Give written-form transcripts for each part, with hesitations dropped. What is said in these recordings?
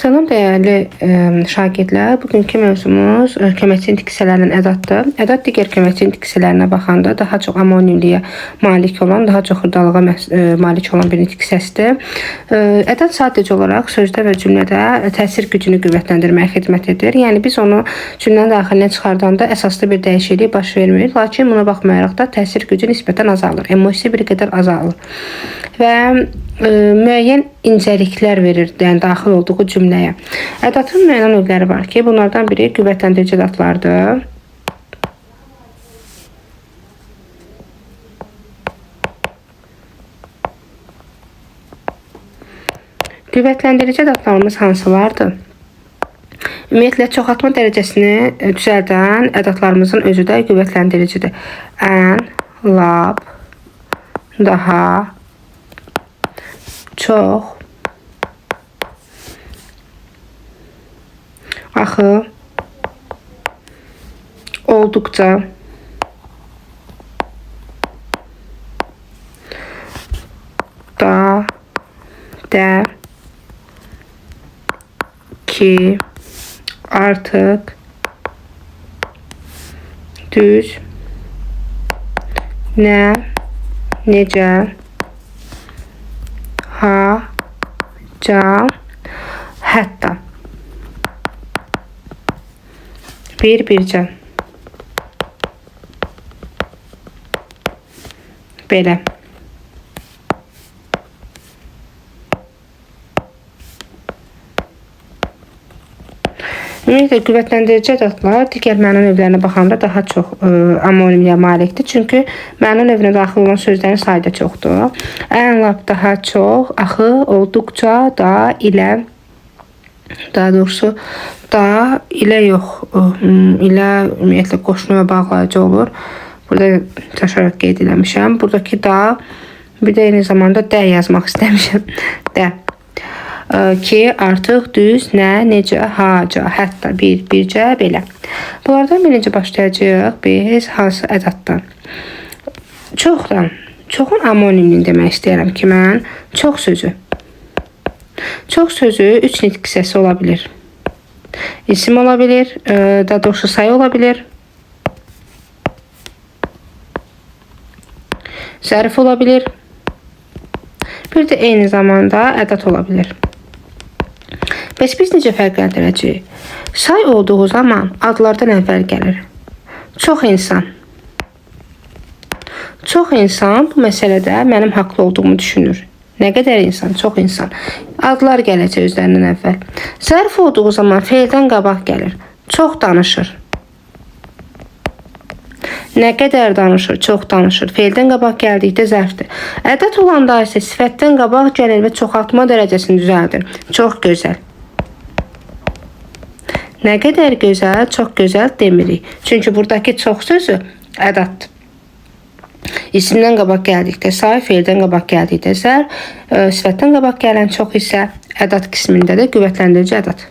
Salam değerli şagirdlər, bugünkü mövzumuz köməkçi intiqsələrinin ədatdır. Ədat digər köməkçi intiqsələrinə baxanda daha çox amonimliyə malik olan, daha çox xırdalığa malik olan bir intiqsəsidir. Ədat sadəcə olaraq sözdə və cümlədə təsir gücünü qüvvətləndirməyə xidmət edir. Yəni biz onu cümlənin daxilinə çıxardanda əsaslı bir dəyişiklik baş vermir, lakin buna baxmayaraq da təsir gücü nisbətən azalır, emosiya bir qədər azalır və müəyyən incəliklər verir, yəni daxil olduğu cümləyə. Ədatın müəyyən növləri var ki, bunlardan biri qüvvətləndirici ədatlardır. Qüvvətləndirici ədatlarımız hansılardır? Ümumiyyətlə, çoxaltma dərəcəsini düzəldən ədatlarımızın özü də qüvvətləndirici. Ən, lap, daha, çox, axı, olduqca, da, də, ki, artıq, düz, nə, necə, ha, can, hətta. Bir-bircə. Belə. Ümumiyyətlə, qüvvətləndirici ədatlar digər məna növlərinə baxanda daha çox amonimliyə malikdir. Çünki məna növünə daxil olan sözlərin sayı da çoxdur. Ən lap, daha çox, axı, olduqca, da, ilə, daha doğrusu, da, ilə yox, ilə ümumiyyətlə qoşulu və bağlayıcı olur. Burada təşərrüf qeyd eləmişəm. Buradakı da, bir də eyni zamanda də yazmaq istəmişəm. Də. Ki, artıq, düz, nə, necə, haca, hətta, bircə, belə. Bunlardan birinci başlayacağıq biz hansı ədatdan? Çoxdan, çoxun amonimini demək istəyirəm ki, mən çox sözü. Çox sözü 3 nitq hissəsi ola bilir. İsim ola bilir, daha doğrusu sayı ola bilir. Zərif ola bilir. Bir də eyni zamanda ədat ola bilir. Bəs biz necə fərqləndirəcəyik? Say olduğu zaman adlardan əvvəl gəlir. Çox insan. Çox insan bu məsələdə mənim haqlı olduğumu düşünür. Nə qədər insan? Çox insan. Adlar gələcək özlərindən əvvəl. Zərif olduğu zaman feildən qabaq gəlir. Çox danışır. Nə qədər danışır, çox danışır. Feildən qabaq gəldikdə zərfdir. Ədat olanda isə sifətdən qabaq gəlir və çoxaltma dərəcəsini düzəldir. Çox gözəl. Nə qədər gözəl, çox gözəl demirik. Çünki buradakı çox sözü ədatdır. İsimdən qabaq gəldikdə say, feildən qabaq gəldikdə zərf, sifətdən qabaq gələn çox isə ədat qismində də qüvvətləndirici ədat.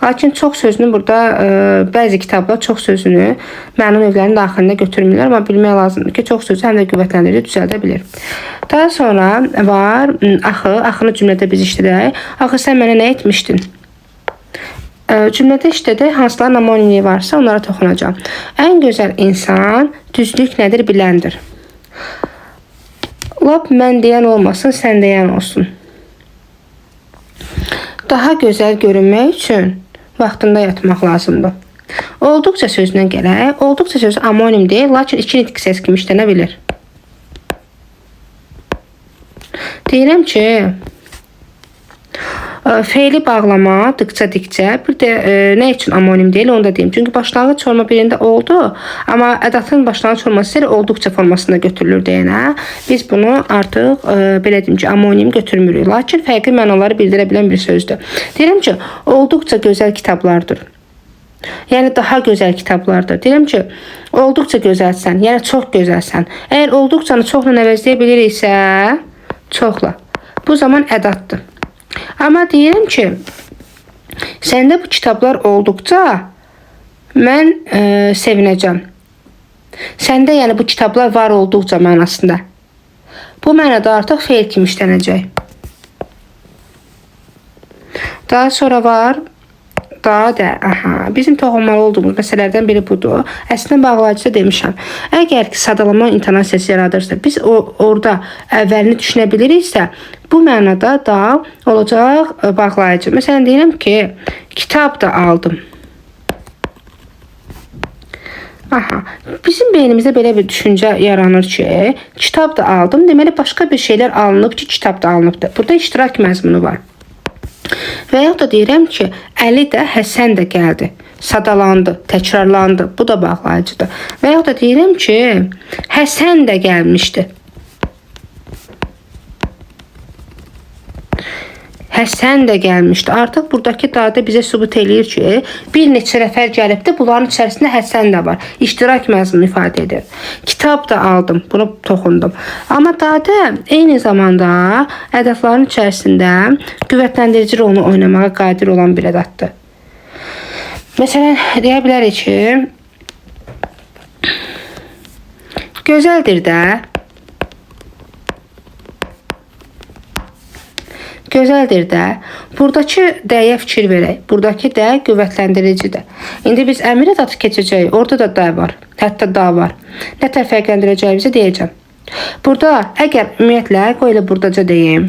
Lakin çox sözünü burada bəzi kitablar çox sözünü məna növlərinin daxilində götürmürlər, amma bilmək lazımdır ki, çox sözü həm də qüvvətləndirici düzəldə bilir. Daha sonra var axı, axını cümlədə biz işlədək. Axı sən mənə nə etmişdin? Cümlədə işlədək, hansıların amonimliyi varsa onlara toxunacağım. Ən gözəl insan düzlük nədir biləndir. Lap mən deyən olmasın, sən deyən olsun. Daha gözəl görünmək üçün vaxtında yatmaq lazımdır. Olduqca sözünə gələk. Olduqca sözü amonim deyil, lakin 2 nitq hissəsi kimi işlənə bilir. Deyirəm ki, feili bağlama, dıqca, bir də nə üçün amonim deyil, onu da deyim. Çünki başlanğıc forma birində oldu, amma ədatın başlanğıc forması ilə olduqca formasında götürülür deyənə, biz bunu artıq belə deyim ki, amonim götürmürük. Lakin fərqli mənaları bildirə bilən bir sözdür. Deyirəm ki, olduqca gözəl kitablardır. Yəni daha gözəl kitablardır. Deyirəm ki, olduqca gözəlsən, yəni çox gözəlsən. Əgər olduqcanı çoxla əvəzləyə biliriksə, çoxla. Bu zaman ədatdır. Amma deyirəm ki, səndə bu kitablar olduqca mən sevinəcəm. Səndə yəni bu kitablar var olduqca mənasında. Bu mənada artıq feil kimi işlənəcək. Daha sonra var daha da, aha, bizim toxunmalı olduğumuz məsələlərdən biri budur. Əslində bağlayıcıda demişəm. Əgər ki, sadalama intonasiyası yaradırsa, biz orada əvvəlini düşünə biliriksə, bu mənada da olacaq bağlayıcı. Məsələn, deyirəm ki, kitab da aldım. Aha, bizim beynimizdə belə bir düşüncə yaranır ki, kitab da aldım, deməli başqa bir şeylər alınıb ki, kitab da alınıbdır. Burada iştirak məzmunu var. Və ya da deyirəm ki, Əli də, Həsən də gəldi, sadalandı, təkrarlandı. Bu da bağlayıcıdır. Və ya da deyirəm ki, Həsən də gəlmişdi. Həsən də gəlmişdi. Artıq buradakı dadə bizə sübut eləyir ki, bir neçə nəfər gəlibdi, bunların içərisində Həsən də var. İştirak məzmunu ifadə edir. Kitab da aldım, bunu toxundum. Amma dadə eyni zamanda ədəfların içərisində qüvvətləndirici rolunu oynamağa qadir olan bir ədətdir. Məsələn, deyə bilərik ki, gözəldir də. Gözəldir də. Buradakı dəyə fikir verək. Buradakı də qüvvətləndirici-dir. İndi biz əmr ədatı keçəcəyik. Orada da da var. Hətta da var. Nə tər fərqləndirəcəyimizi deyəcəm. Burada əgər ümumiyyətlə, qoy elə buradaca deyim.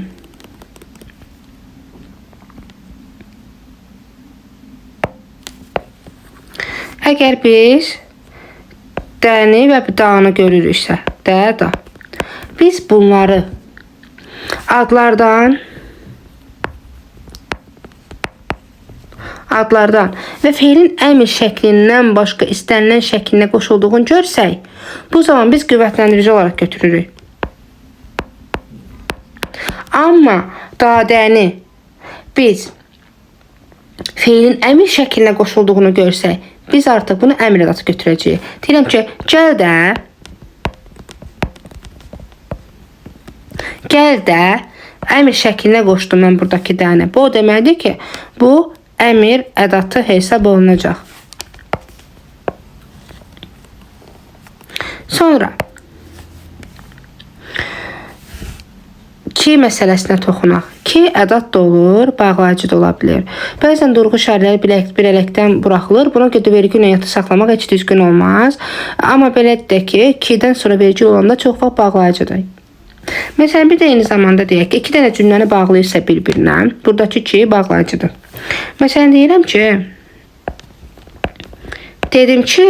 Əgər biz dəni və danı görürüksə, də da. Biz bunları adlardan və feilin əmr şəklindən başqa istənilən şəklinə qoşulduğunu görsək, bu zaman biz qüvvətləndirici olaraq götürürük. Amma dadəni biz feilin əmr şəklinə qoşulduğunu görsək, biz artıq bunu əmr ədatı götürəcəyik. Deyirəm ki, gəl də, əmr şəklinə qoşdum mən buradakı dəni. Bu o deməkdir ki, bu əmr ədatı hesab olunacaq. Sonra ki məsələsinə toxunaq. Ki ədat da olur, bağlayıcı da ola bilir. Bəzən durğu işarələri bir ələkdən buraxılır. Buna görə vergül niyəti saxlamaq heç düzgün olmaz. Amma belədir də ki, kidən sonra vergül olanda çox vaxt bağlayıcıdır. Məsələn, bir də eyni zamanda deyək ki, iki dənə cümləni bağlayırsa bir-birinə, buradakı ki bağlayıcıdır. Məsələn, deyirəm ki, dedim ki,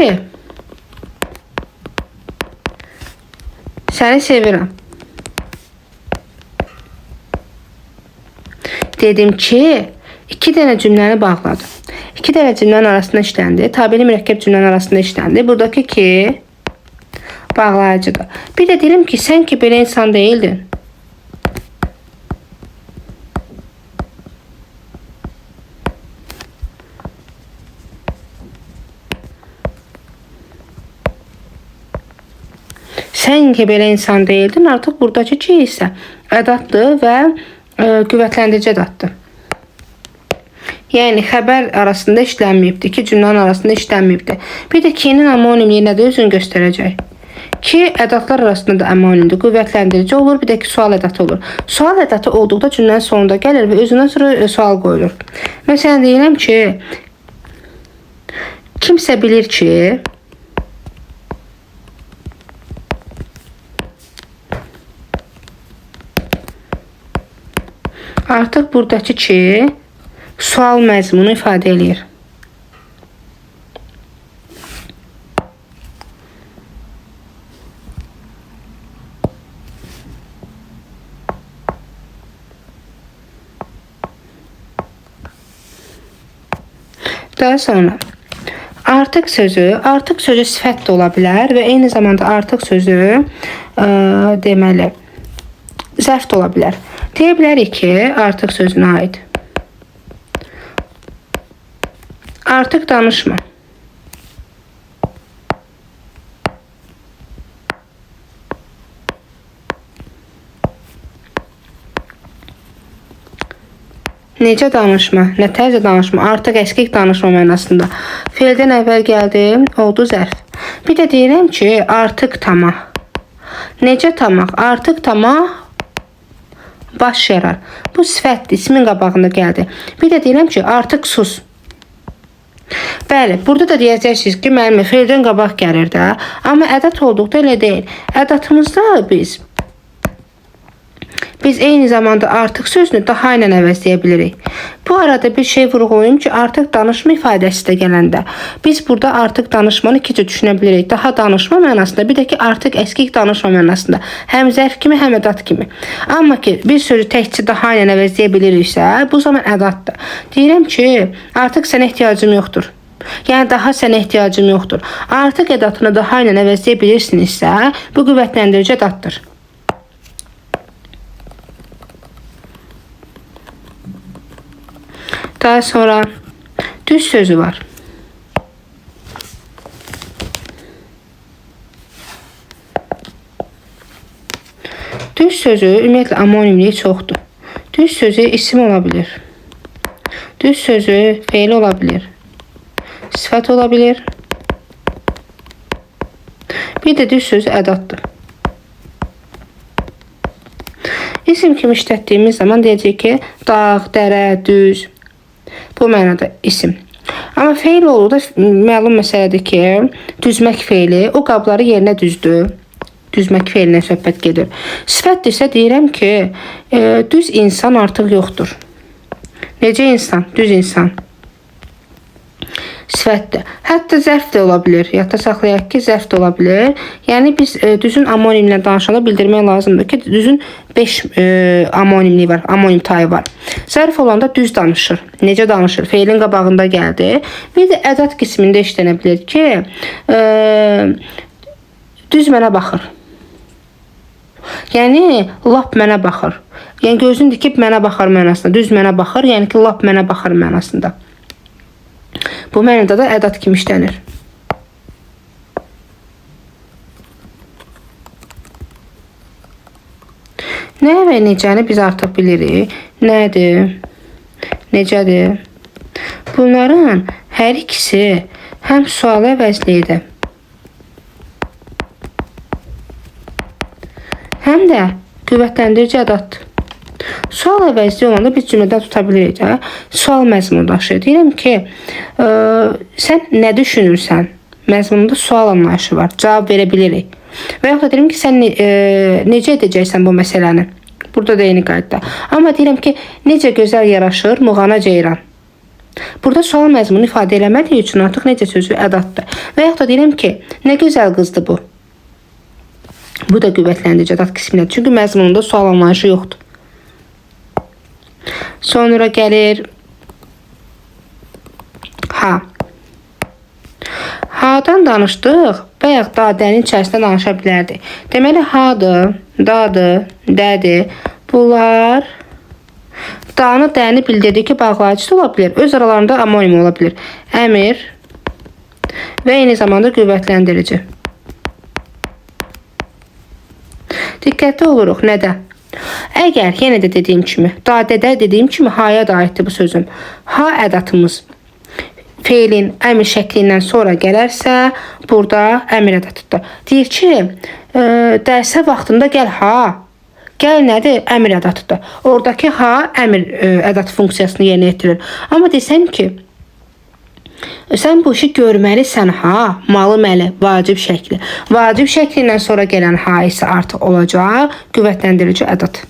səni sevirəm. Dedim ki, iki dənə cümləni bağladı. İki dənə cümlənin arasında işləndi. Tabeli mürəkkəb cümlənin arasında işləndi. Buradakı ki bağlayıcıdır. Bir də deyirəm ki, sən ki belə insan deyildin. Sən ki belə insan deyildin. Artıq buradakı ki isə ədatdır və qüvvətləndirici ədatdır. Yəni xəbər arasında işlənməyibdir. İki cümlənin arasında işlənməyibdir. Bir də ki-nin amonim yerinə də özünü göstərəcək. Ki ədatlar arasında da amonimdir. Qüvvətləndirici olur, bir də ki sual ədatı olur. Sual ədatı olduqda cümlənin sonunda gəlir və özündən sonra sual qoyulur. Məsələn, deyirəm ki, kimsə bilir ki, artıq buradakı ki sual məzmunu ifadə eləyir. Daha sonra artıq sözü sifət də ola bilər və eyni zamanda artıq sözü deməli zərf də ola bilər. Deyə bilərik ki, artıq sözünə aid. Artıq danışma. Necə danışma, nə tərzə danışma, artıq əskik danışma mənasında. Feildən əvvəl gəldi, oldu zərf. Bir də deyirəm ki, artıq tamah. Necə tamah? Artıq tamah baş yarar. Bu sifətdir, ismin qabağında gəldi. Bir də deyirəm ki, artıq sus. Bəli, burada da deyəcəksiniz ki, müəllimə feildən qabaq gəlir də. Amma ədət olduqda elə deyil. Ədətimizdə biz eyni zamanda artıq sözünü daha ilə əvəzləyə bilirik. Bu arada bir şey vurğulayım ki, artıq danışma ifadəsi də gələndə biz burada artıq danışmanı iki cür düşünə bilirik. Daha danışma mənasında, bir də ki, artıq əskik danışma mənasında. Həm zərf kimi, həm ədat kimi. Amma ki, bir sözü təkcə daha ilə əvəzləyə biliriksə, bu zaman ədatdır. Deyirəm ki, artıq sənə ehtiyacım yoxdur. Yəni daha sənə ehtiyacım yoxdur. Artıq ədatını daha ilə əvəzləyə bilirsinizsə, bu qüvvətləndirici ədatdır. Daha sonra düz sözü var. Düz sözü ümumiyyətlə amonimliyi çoxdur. Düz sözü isim ola bilir. Düz sözü feil ola bilir. Sifət ola bilir. Bir də düz sözü ədatdır. İsim kimi işlətdiyimiz zaman deyəcək ki, dağ, dərə, düz. Bu mənada isim. Amma feil oldu da məlum məsələdir ki, düzmək feili o qabları yerinə düzdür. Düzmək feilinə söhbət gedir. Sifətdirsə deyirəm ki, düz insan artıq yoxdur. Necə insan? Düz insan. Sifətdir. Hətta zərf də ola bilir. Yadda saxlayaq ki, zərf də ola bilir. Yəni biz düzün amonimlə danışanda bildirmək lazımdır ki, düzün 5 amonimliyi var, amonim tayı var. Zərf olanda düz danışır. Necə danışır? Feilin qabağında gəldi. Bir də ədat qismində işlənə bilir ki, düz mənə baxır. Yəni lap mənə baxır. Yəni gözünü dikib mənə baxar mənasında. Düz mənə baxır, yəni ki, lap mənə baxar mənasında. Bu mənada da ədat kimi işlənir. Nə və necəni biz artıq bilirik. Nədir? Necədir? Bunların hər ikisi həm sual əvəzliyidir, həm də qüvvətləndirici ədatdır. Sual əvəzli olanda biz cümlədən tuta bilirik də. Sual məzmunu daşıyır. Deyirəm ki, sən nə düşünürsən? Məzmununda sual anlayışı var. Cavab verə bilirik. Və yaxud da deyirəm ki, sən necə edəcəksən bu məsələni? Burada da eyni qaydada. Amma deyirəm ki, necə gözəl yaraşır muğana ceyran. Burada sual məzmunu ifadə eləmədiyi üçün artıq necə sözü ədatdır. Və yaxud da deyirəm ki, nə gözəl qızdır bu. Bu da qüvvətləndirici ədat qisminədir. Çünki məzmununda sual anlayışı yoxdur. Sonra gəlir ha. Ha'dan danışdıq. Bayaq dadənin içərisində danışa bilərdik. Deməli, ha'dır, da'dır, dədir. Bunlar da'nı, dəni bildirdi ki, bağlayıcısı ola bilir. Öz aralarında amonim ola bilir. Əmir və eyni zamanda qüvvətləndirici. Diqqətli oluruq. Nədə? Əgər yenə də dediyim kimi, dadədə dediyim kimi ha'ya da aiddir bu sözüm. Ha ədatımız feilin əmir şəklindən sonra gələrsə, burada əmir ədatıdır. Deyir ki, dərsə vaxtında gəl ha. Gəl nədir? Əmir ədatıdır. Oradakı ha əmir ədat funksiyasını yerinə yetirir. Amma desəm ki, sən bu işi görməlisən ha, malı məli, vacib şəkli. Vacib şəklindən sonra gələn ha isə artıq olacaq qüvvətləndirici ədat.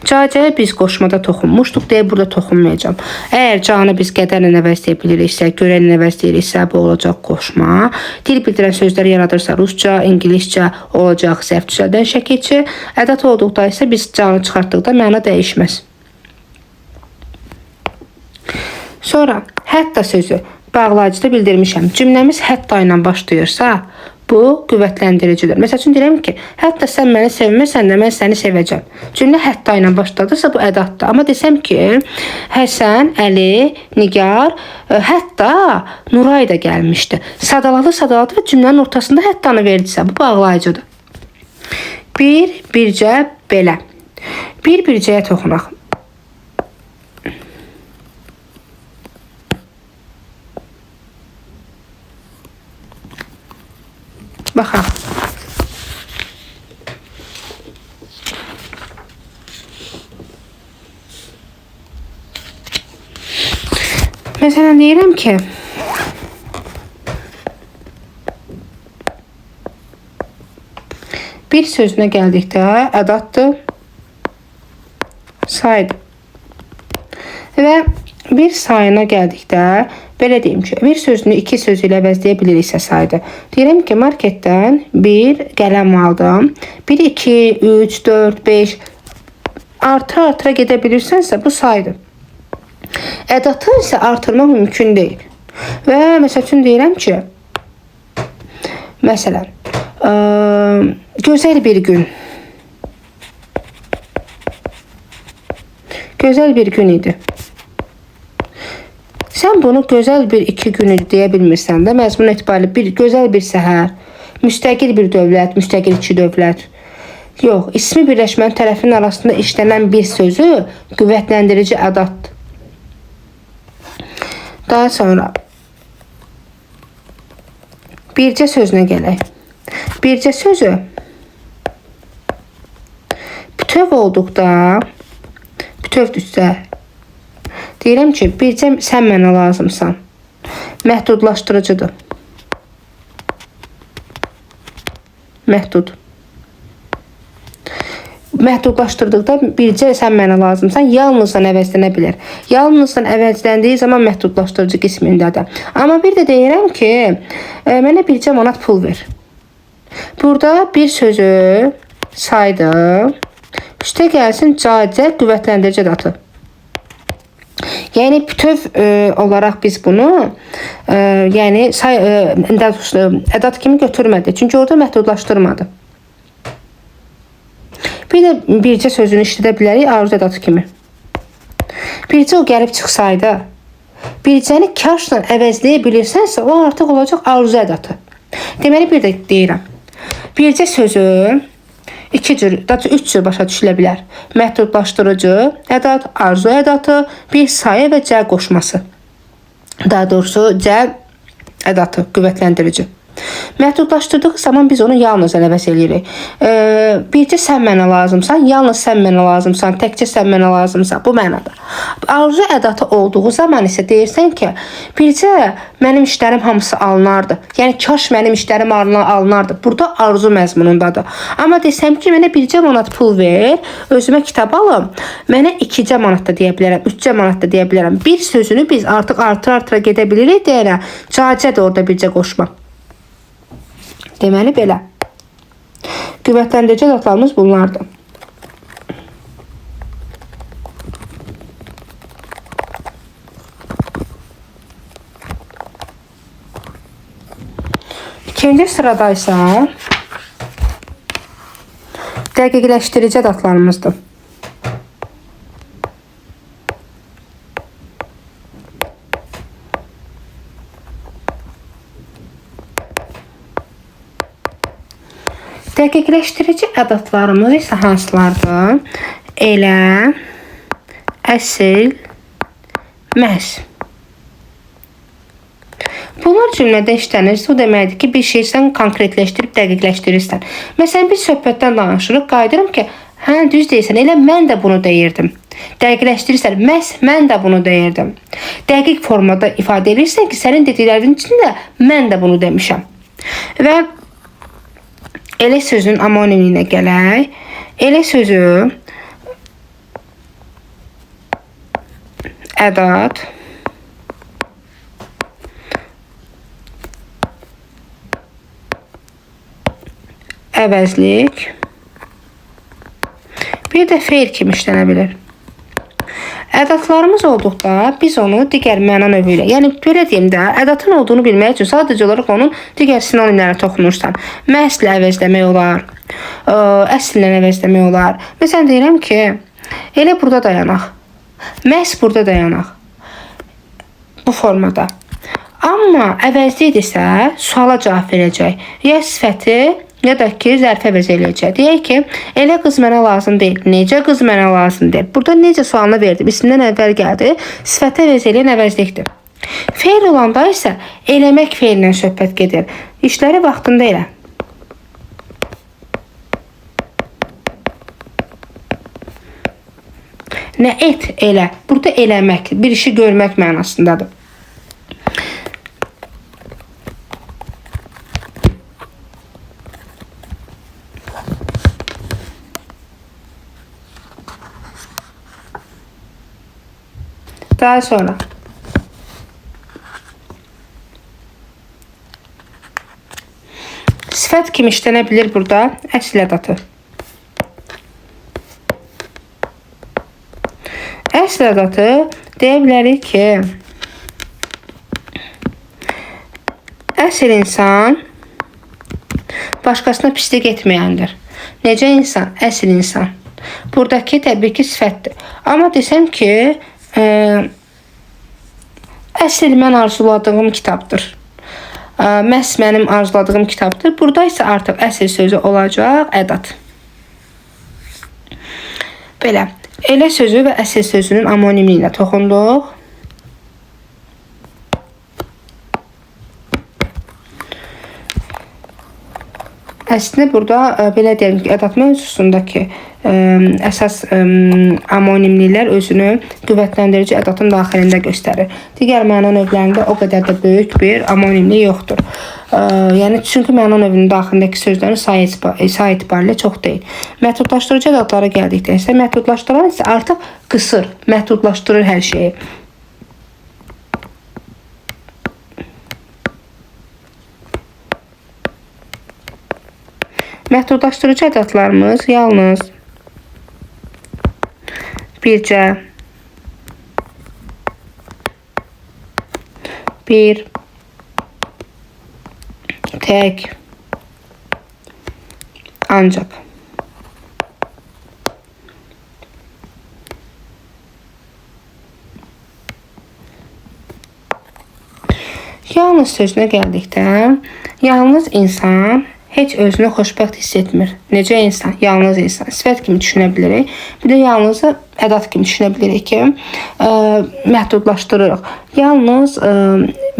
Cacəyə biz qoşmada toxunmuşduq deyə burada toxunmayacağım. Əgər canı biz qədərlə əvəzləyə biliriksə, görənlə əvəzləyiriksə, bu olacaq qoşma. Dil bildirən sözlər yaradırsa rusca, ingiliscə olacaq zərf düzəldən şəkilçi. Ədat olduqda isə biz canı çıxartdıqda məna dəyişməz. Sonra hətta sözü bağlayıcıda bildirmişəm. Cümləmiz hətta ilə başlayırsa, bu qüvvətləndiricidir. Məsəl üçün deyirəm ki, hətta sən məni sevməsən də mən səni sevəcəm. Cümlə hətta ilə başladırsa bu ədatdır. Amma desəm ki, Həsən, Əli, Nigar, hətta Nuray da gəlmişdi. Sadaladı və cümlənin ortasında həttanı verdisə, bu bağlayıcıdır. Bircə belə. Bir-bircəyə toxunaq. Baxaq. Məsələn deyirəm ki, bir sözünə gəldikdə ədatdır, saydır. Və bir sayına gəldikdə, belə deyim ki, bir sözünü iki söz ilə əvəzləyə biliriksə saydır. Deyirəm ki, marketdən bir qələm aldım. 1, 2, 3, 4, 5 artıra gedə bilirsənsə bu saydır. Ədatı isə artırmaq mümkün deyil. Və məsəl üçün deyirəm ki, məsələn, gözəl bir gün. Gözəl bir gün idi. Sən bunu gözəl bir iki günü deyə bilmirsən də, məzmun etibarilə bir gözəl bir səhər, müstəqil bir dövlət, müstəqil iki dövlət. Yox, ismi birləşmənin tərəfinin arasında işlənən bir sözü qüvvətləndirici ədatdır. Daha sonra bircə sözünə gələk. Bircə sözü bütöv olduqda, bütövdürsə, deyirəm ki, bircə sən mənə lazımsan. Məhdudlaşdırıcıdır. Məhdud. Məhdudlaşdırdıqda bircə sən mənə lazımsan, yalnızdan əvəzlənə bilər. Yalnızdan əvəzləndiyi zaman məhdudlaşdırıcı qismindədir. Amma bir də deyirəm ki, mənə bircə manat pul ver. Burada bir sözü saydım. Üstə gəlsin cacə qüvvətləndirici ədatı. Yəni bütöv olaraq biz bunu yəni ədat kimi götürmədi. Çünki orada məhdudlaşdırmadı. Bir də bircə sözünü işlədə bilərik arzu ədatı kimi. Bircə o gəlib çıxsaydı, bircəni kaşla əvəzləyə bilirsənsə, o artıq olacaq arzu ədatı. Deməli, bir də deyirəm. Bircə sözü iki cür, üç cür başa düşülə bilər. Məhdudlaşdırıcı ədat, arzu ədatı, bir sayı və cəl qoşması. Daha doğrusu, cəl ədatı, qüvvətləndirici. Məhdudlaşdırdıq zaman biz onu yalnız əvəz edirik. Bircə sən mənə lazımsan, yalnız sən mənə lazımsan, təkcə sən mənə lazımsan. Bu mənada. Arzu ədatı olduğu zaman isə deyirsən ki, bircə mənim işlərim hamısı alınardı. Yəni, kaş mənim işlərim alınardı. Burada arzu məzmunundadır. Amma desəm ki, mənə bircə manat pul ver, özümə kitab alım, mənə 2 manat da deyə bilərəm, 3 manat da deyə bilərəm. Bir sözünü biz artıq artıra gedə bilirik deyərək, cacə də orada bircə qoşmaq. Deməli, belə. Qüvvətləndirici ədatlarımız bunlardır. İkinci sırada isə dəqiqləşdirici ədatlarımızdır. Dəqiqləşdirici ədatlarımız isə hansılardır? Elə, əsil, məhz. Bunlar cümlədə işlənirsə, o deməkdir ki, bir şey sən konkretləşdirib dəqiqləşdirirsən. Məsələn, bir söhbətdən danışırıq, qayıdırım ki, hə, düz deyirsən, elə mən də bunu deyirdim. Dəqiqləşdirirsən, məhz mən də bunu deyirdim. Dəqiq formada ifadə edirsən ki, sənin dediklərinin içində mən də bunu demişəm. Və elə sözün amonimiyinə gələk. Elə sözü ədat, əvəzlik, bir də feil kimi işlənə bilir. Ədatlarımız olduqda biz onu digər məna növü ilə, yəni belə deyim də, ədatın olduğunu bilmək üçün sadəcə olaraq onun digər sinonimlərinə toxunursan. Məhzlə əvəzləmək olar, əslə əvəzləmək olar. Məsələn, deyirəm ki, elə burada dayanaq, məhz burada dayanaq, bu formada. Amma əvəzlidirsə, suala cavab verəcək. Ya sifəti, ya da ki, zərfə əvəz eləyəcək. Deyək ki, elə qız mənə lazım deyil. Necə qız mənə lazım deyil? Burada necə sualını verdim. İsmindən əvvəl gəldi. Sifətə əvəz eləyən əvəzlikdir. Feil olanda isə eləmək feilindən söhbət gedir. İşləri vaxtında elə. Nə et elə? Burada eləmək, bir işi görmək mənasındadır. Daha sonra sifət kimi işlənə bilir burada əsl ədatı. Əsl ədatı deyə bilərik ki, əsl insan başqasına pislik etməyəndir. Necə insan? Əsl insan. Buradakı təbii ki sifətdir. Amma desəm ki, əsl mən arzuladığım kitabdır. Məhz mənim arzuladığım kitabdır. Burada isə artıq əsl sözü olacaq ədat. Belə. Elə sözü və əsl sözünün amonimliyinə toxunduq. Əslində burada belə deyim ki, ədat mövzusundakı əsas amonimliklər özünü qüvvətlendirici ədatın daxilində göstərir. Digər məna növlərində o qədər də böyük bir amonimlik yoxdur. Yəni çünki məna növünün daxilindəki sözlərin sayı etibarilə çox deyil. Məhdudlaşdırıcı ədatlara gəldikdə isə məhdudlaşdıran isə artıq qısır, məhdudlaşdırır hər şeyi. Məhdudlaşdırıcı ədatlarımız yalnız bircə, bir, tək, ancaq. Yalnız sözünə gəldikdə, yalnız insan heç özünü xoşbəxt hiss etmir. Necə insan? Yalnız insan. Sifət kimi düşünə bilirik. Bir də yalnızı ədat kimi düşünə bilirik ki, məhdudlaşdırırıq. Yalnız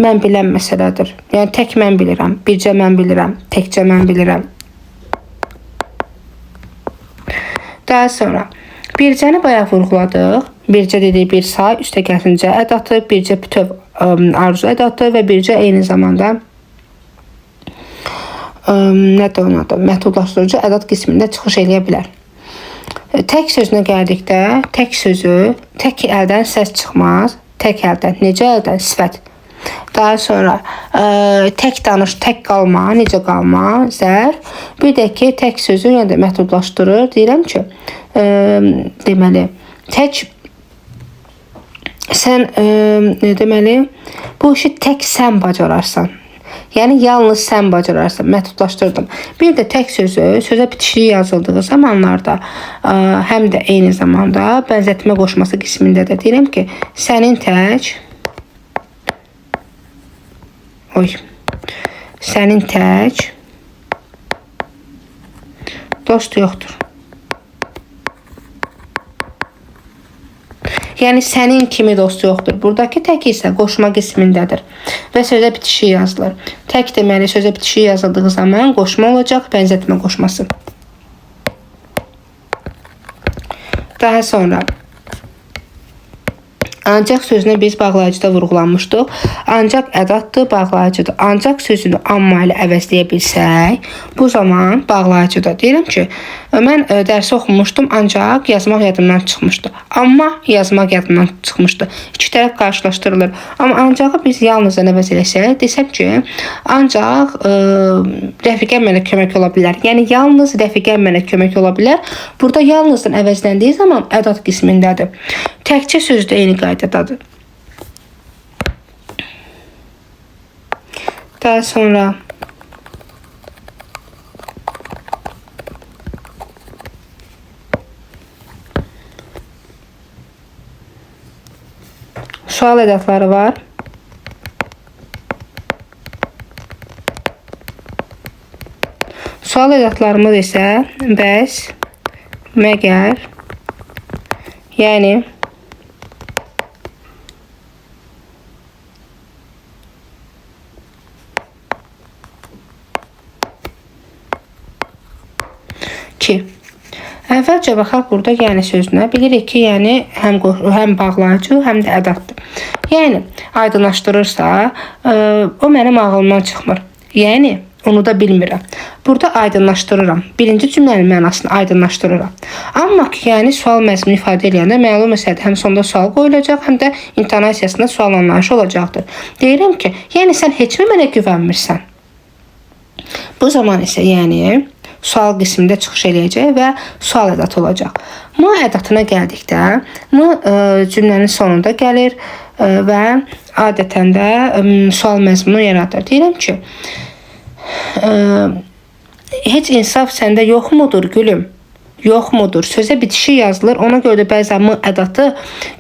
mən bilən məsələdir. Yəni tək mən bilirəm, bircə mən bilirəm, təkcə mən bilirəm. Daha sonra bircəni bayaq vurğuladıq. Bircə dediyi bir say, üstə gəlincə ədatı, bircə bütöv arzu ədatı və bircə eyni zamanda nədir onun adı? Məhdudlaşdırıcı ədat qismində çıxış eləyə bilər. Tək sözünə gəldikdə, tək sözü, tək əldən səs çıxmaz. Tək əldən, necə əldən? Sifət. Daha sonra tək danış, tək qalma, necə qalma? Zərf. Bir də ki, tək sözü yenə də məhdudlaşdırır. Deyirəm ki, deməli, tək sən, deməli, bu işi tək sən bacararsan. Yəni yalnız sən bacararsan, məhdudlaşdırdım. Bir də tək sözü, sözə bitişliyi yazıldığı zamanlarda həm də eyni zamanda bənzətmə qoşması qismində də deyirəm ki, sənin tək sənin tək dost yoxdur. Yəni sənin kimi dost yoxdur. Buradakı tək isə qoşma qismindədir və sözə bitişik yazılır. Tək deməli sözə bitişik yazıldığı zaman qoşma olacaq, bənzətmə qoşması. Daha sonra ancaq sözünü biz bağlayıcıda vurğulanmışdıq. Ancaq ədatdır, bağlayıcıdır. Ancaq sözünü amma ilə əvəzləyə bilsək, bu zaman bağlayıcıdır. Deyirəm ki, mən dərsi oxumuşdum, ancaq yazmaq yadımdan çıxmışdı. Amma yazmaq yadımdan çıxmışdı. İki tərəf qarşılaşdırılır. Amma ancağı biz yalnızdan əvəz eləsək, desək ki, ancaq rəfiqəm mənə kömək ola bilər. Yəni yalnız rəfiqəm mənə kömək ola bilər. Burada yalnızdan əvəzləndiyi zaman ədat qismindədir. Təkcə sözdə eyni qaydadadır. Daha sonra sual ədatları var. Sual ədatlarımız isə bəs, məgər, yəni ki. Əvvəlcə baxaq burada yəni sözünə. Bilirik ki, yəni həm bağlayıcı, həm də ədatdır. Yəni aydınlaşdırırsa, o mənim ağlımdan çıxmır. Yəni Onu da bilmirəm. Burada aydınlaşdırıram. Birinci cümlənin mənasını aydınlaşdırıram. Amma ki, yəni sual məzmunu ifadə edəndə məlum məsələdə həm sonda sual qoyulacaq, həm də intonasiyasında sual anlayışı olacaqdır. Deyirəm ki, yəni sən heç mi mənə güvənmirsən? Bu zaman isə yəni sual qismində çıxış eləyəcək və sual ədatı olacaq. M ədatına gəldikdə, M cümlənin sonunda gəlir və adətən də sual məzmunu yaradır. Deyirəm ki, heç insaf səndə yoxmudur gülüm? Yoxmudur. Sözə bitişi yazılır. Ona görə də bəzən M ədatı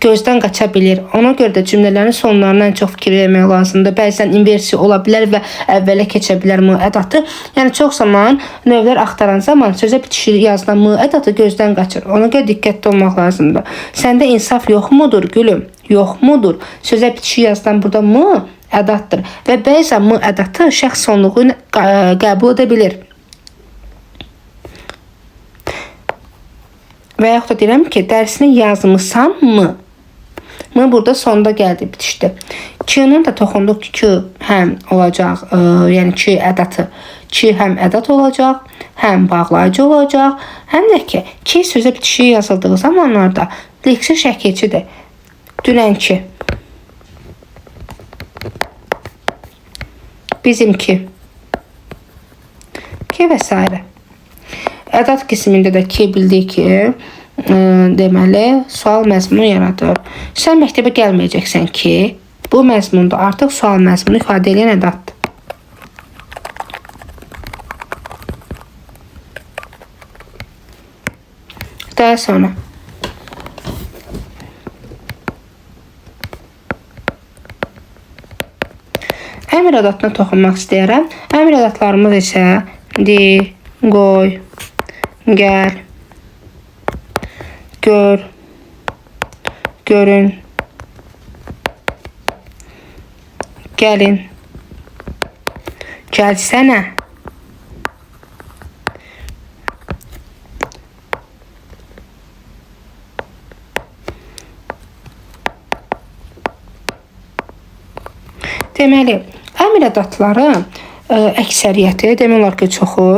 gözdən qaça bilir. Ona görə də cümlələrin sonlarına ən çox fikir vermək lazımdır. Bəzən inversiya ola bilər və əvvələ keçə bilər M ədatı. Yəni çox zaman növlər axtaran zaman sözə bitişi yazılan M ədatı gözdən qaçır. Ona görə diqqətli olmaq lazımdır. Səndə insaf yoxmudur gülüm? Yoxmudur. Sözə bitişi yazılan burada M ədatdır və bəzən M ədatı şəxs sonluğu qəbul edə bilir. Və yaxud da deyirəm ki, dərsini yazmısan mı? M burada sonda gəldi, bitişdi. Q-nun da toxunduq ki, Q həm olacaq, yəni Q ədatı. Q həm ədat olacaq, həm bağlayıcı olacaq, həm də ki, Q sözə bitişi yazıldığı zamanlarda leksi şəkilçidir. Dünənki, bizimki, ki və s. Ədat qismində də ki, bildik ki, deməli, sual məzmunu yaradır. Sən məktəbə gəlməyəcəksən ki, bu məzmunda artıq sual məzmunu ifadə edən ədatdır. Daha sonra. Əmr ədatına toxunmaq istəyirəm. Əmr ədatlarımız isə di, qoy, gəl, gör, görün, gəlin, gəlsənə, deməli, əmr ədatları əksəriyyəti, demək olar ki, çoxu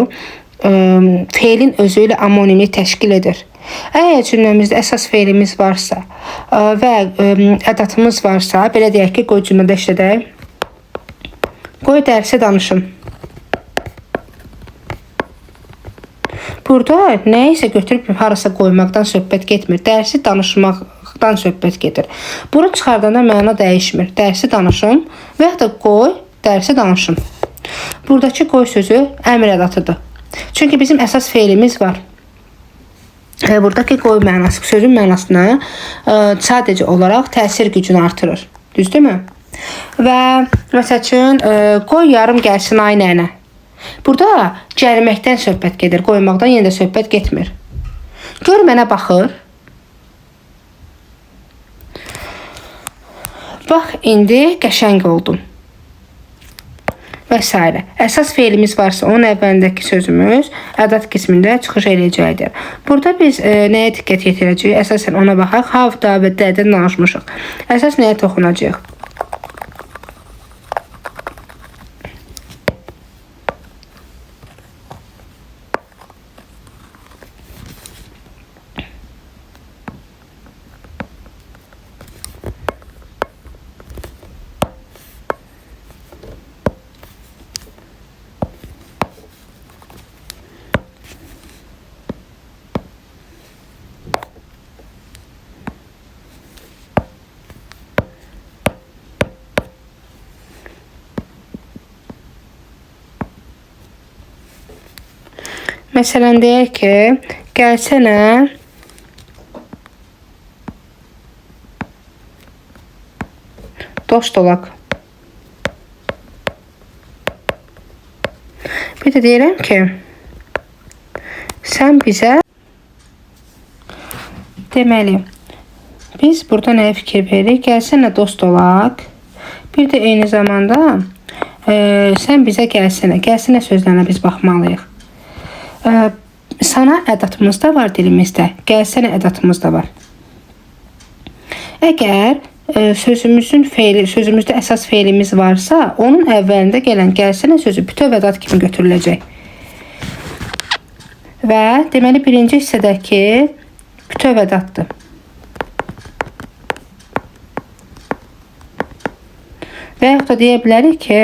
feilin özü ilə amonimi təşkil edir. Əgər cümləmizdə əsas feilimiz varsa və ədatımız varsa, belə deyək ki, qoy cümlədə işlədək. Qoy dərsi danışım. Burada nə isə götürüb harasa qoymaqdan söhbət getmir. Dərsi danışmaqdan söhbət gedir. Bunu çıxardanda məna dəyişmir. Dərsi danışım və ya da qoy dərsi danışım. Buradakı qoy sözü əmr ədatıdır. Çünki bizim əsas feilimiz var. Buradakı qoy mənası, sözün mənasını sadəcə olaraq təsir gücünü artırır. Düzdürmü? Və məsəl üçün, qoy yarım gəlsin ay nənə. Burada gəlməkdən söhbət gedir, qoymaqdan yenə də söhbət getmir. Gör mənə baxır. Bax, indi qəşəng oldum. Və s. Əsas feilimiz varsa, onun əvvəlindəki sözümüz ədat qismində çıxış eləyəcəkdir. Burada biz nəyə diqqət yetirəcəyik? Əsasən ona baxaq, have-da və də-dən danışmışıq. Əsas nəyə toxunacaq? Məsələn, deyək ki, gəlsənə dost olaq. Bir də deyirəm ki, sən bizə deməli, biz burada nəyə fikir veririk? Gəlsənə dost olaq. Bir də eyni zamanda sən bizə gəlsənə. Gəlsənə sözlərinə biz baxmalıyıq. Sana ədatımız da var dilimizdə. Gəlsənə ədatımız da var. Əgər sözümüzün feili, sözümüzdə əsas feilimiz varsa, onun əvvəlində gələn gəlsənə sözü bütöv ədat kimi götürüləcək. Və deməli birinci hissədəki bütöv ədatdır. Və yaxud da deyə bilərik ki,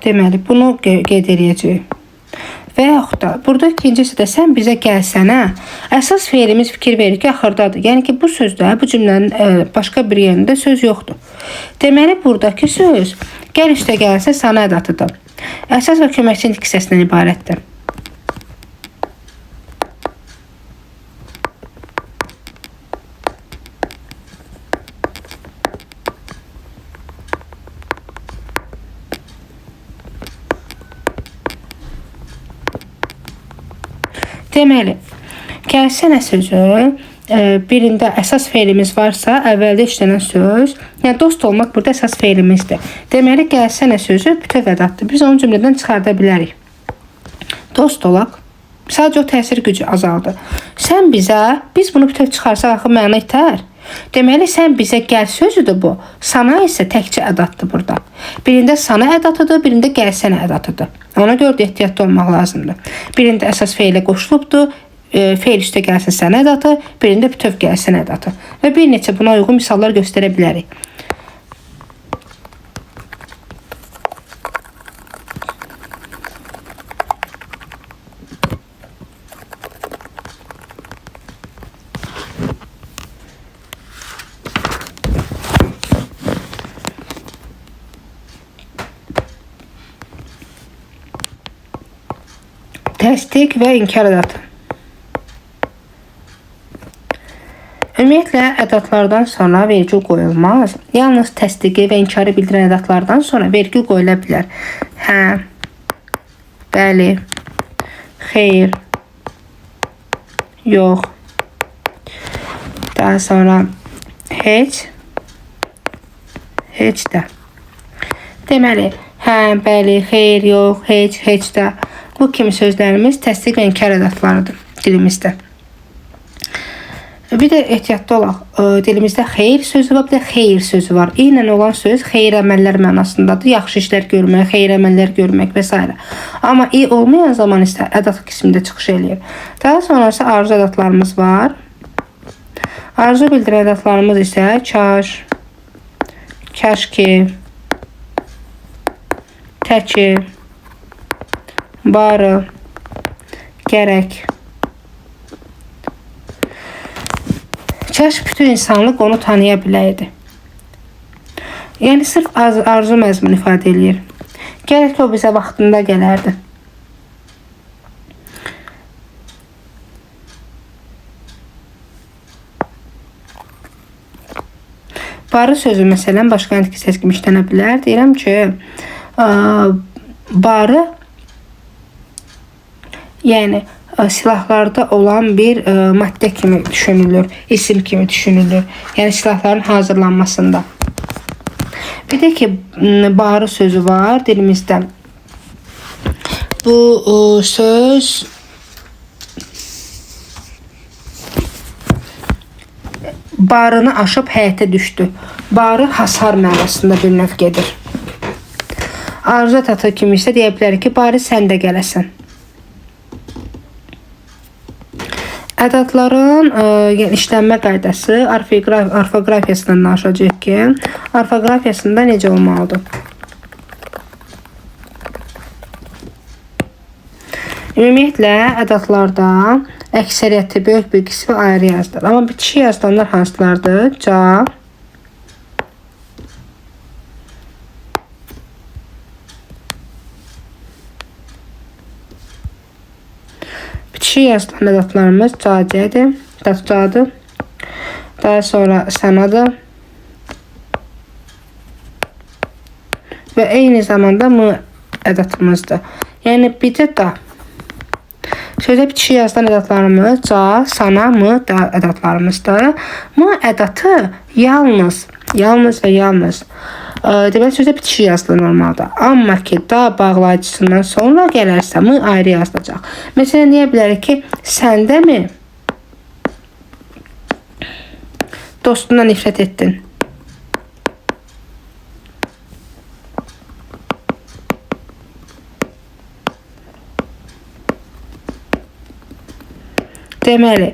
deməli bunu qeyd edəcəyik. Və yaxud da burada ikincisi də sən bizə gəlsənə, əsas feilimiz fikir verir ki, axırdadır. Yəni ki, bu sözdə, bu cümlənin başqa bir yerində söz yoxdur. Deməli, buradakı söz gəl üstə gəlsə sana ədatıdır. Əsas və köməkçinin hissəsindən ibarətdir. Deməli, gəlsənə sözü birində əsas feilimiz varsa, əvvəldə işlənən söz, yəni dost olmaq burada əsas feilimizdir. Deməli, gəlsənə sözü bütöv ədatdır. Biz onu cümlədən çıxarda bilərik. Dost olaq. Sadəcə o təsir gücü azaldı. Sən bizə, biz bunu bütöv çıxarsaq axı məna itər. Deməli, sən bizə gəl sözüdür bu. Sana isə təkcə ədatdır burada. Birində sana ədatıdır, birində gəlsənə ədatıdır. Ona görə də ehtiyatlı olmaq lazımdır. Birində əsas feilə qoşulubdur, feil üstə gəlsin sənə ədatı, birində bütöv gəlsin ədatı. Və bir neçə buna uyğun misallar göstərə bilərik. Təsdiq və inkar ədatı. Ümumiyyətlə, ədatlardan sonra vergül qoyulmaz. Yalnız təsdiqi və inkarı bildirən ədatlardan sonra vergül qoyula bilər. Hə, bəli, xeyr, yox. Daha sonra heç də. Deməli, hə, bəli, xeyr, yox, heç də. Bu kimi sözlərimiz təsdiq və inkar ədatlarıdır dilimizdə. Bir də ehtiyatlı olaq. Dilimizdə xeyr sözü var, bir də xeyir sözü var. Eynən olan söz xeyir əməllər mənasındadır. Yaxşı işlər görmək, xeyir əməllər görmək və s. Amma olmayan zaman isə ədat qismində çıxış eləyir. Daha sonra isə arzu ədatlarımız var. Arzu bildirən ədatlarımız isə kaş, kəşki, təki, barı, gərək. Kaş bütün insanlıq onu tanıya biləydi. Yəni, sırf arzu məzmun ifadə edir. Gərək ki, o bizə vaxtında gələrdi. Barı sözü, məsələn, başqa antik səs kimi işlənə bilər. Deyirəm ki, barı, yəni, silahlarda olan bir maddə kimi düşünülür, isim kimi düşünülür. Yəni silahların hazırlanmasında. Bir də ki, barı sözü var dilimizdə. Bu söz barını aşıb həyətə düşdü. Barı hasar mənasında bir növ gedir. Arzu ədatı kimi isə deyə bilərik ki, bari sən də gələsən. Ədatların işlənmə qaydası orfoqrafiyasından danışacağıq ki, orfoqrafiyasında necə olmalıdır? Ümumiyyətlə, ədatlarda əksəriyyəti böyük bir qismi ayrı yazılır. Amma bitişik yazılanlar hansılardır? Ca, bitişik yazılan ədatlarımız cacədir, dafcadır. Daha sonra sanadır. Və eyni zamanda mı ədatımızdır. Yəni, bir də da. Sözə bitişik yazılan ədatlarımız ca, sana, mı da ədatlarımızdır. Mı ədatı yalnız və yalnız deməli, sözə bitişik yazılır normalda. Amma ki, da bağlayıcısından sonra gələrsə, mı ayrı yazılacaq. Məsələn, deyə bilərik ki, səndə mi? Dostundan nifrət etdin. Deməli,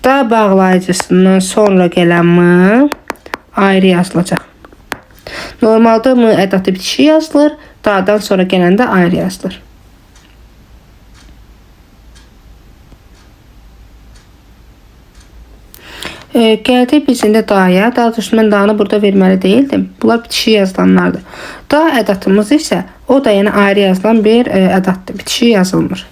da bağlayıcısından sonra gələn m ayrı yazılacaq. Normalda m ədatı bitişi yazılır, da'dan sonra gələndə ayrı yazılır. Gəldik biz indi da'ya. Daha doğrusu mən da'nı burada verməli değildim. Bunlar bitişi yazılanlardır. Da ədatımız isə o da yəni ayrı yazılan bir ədatdır. Bitişi yazılmır.